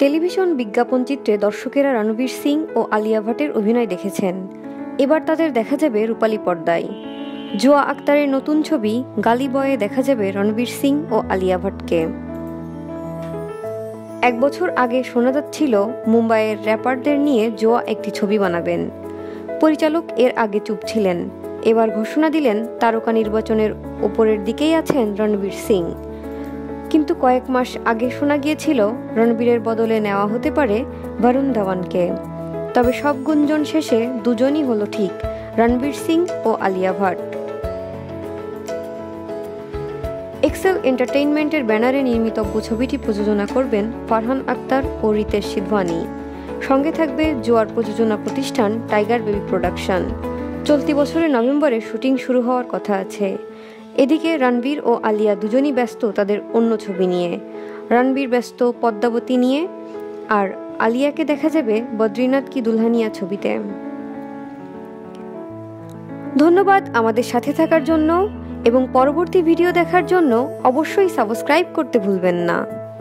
Television বিজ্ঞাপন চিত্রে দর্শকেরা রণবীর সিং ও আলিয়া ভাটের অভিনয় দেখেছেন। এবার তাদের দেখা যাবে রূপালী পর্দায়। জোয়া আক্তারের নতুন ছবি গালি বয়ে দেখা যাবে রণবীর সিং ও আলিয়া ভাটকে। 1 বছর আগে শোনা যাচ্ছিল মুম্বাইয়ের র্যাপারদের নিয়ে জোয়া একটি ছবি বানাবেন। পরিচালক এর আগে চুপ ছিলেন। এবার ঘোষণা দিলেন তারকা নির্বাচনের ওপরের দিকেই আছেন রণবীর সিং। কিন্তু কয়েক মাস আগে শোনা গিয়েছিল রণবীরের বদলে নেওয়া হতে পারে বরুণ ধাওয়ানকে। তবে সব গুঞ্জন শেষে দুজনই হলো ঠিক, রণবীর সিং ও আলিয়া ভাট। এক্সেল এন্টারটেইনমেন্টের ব্যানারে নির্মিত ছবিটি প্রযোজনা করবেন ফারহান আক্তার ও রিতেশ সিধওয়ানি। সঙ্গে থাকবে জোয়ার প্রযোজনা প্রতিষ্ঠান টাইগার বেবি প্রোডাকশন। চলতি বছরের নভেম্বরে শুটিং শুরু হওয়ার কথা আছে। এদিকে রণবীর ও আলিয়া দুজনই ব্যস্ত তাদের অন্য ছবি নিয়ে। রণবীর ব্যস্ত পদ্মাবতী নিয়ে, আর আলিয়াকে দেখা যাবে বদ্রীনাথ কি দুলহানিয়া ছবিতে। ধন্যবাদ আমাদের সাথে থাকার জন্য এবং পরবর্তী ভিডিও দেখার জন্য অবশ্যই সাবস্ক্রাইব করতে ভুলবেন না।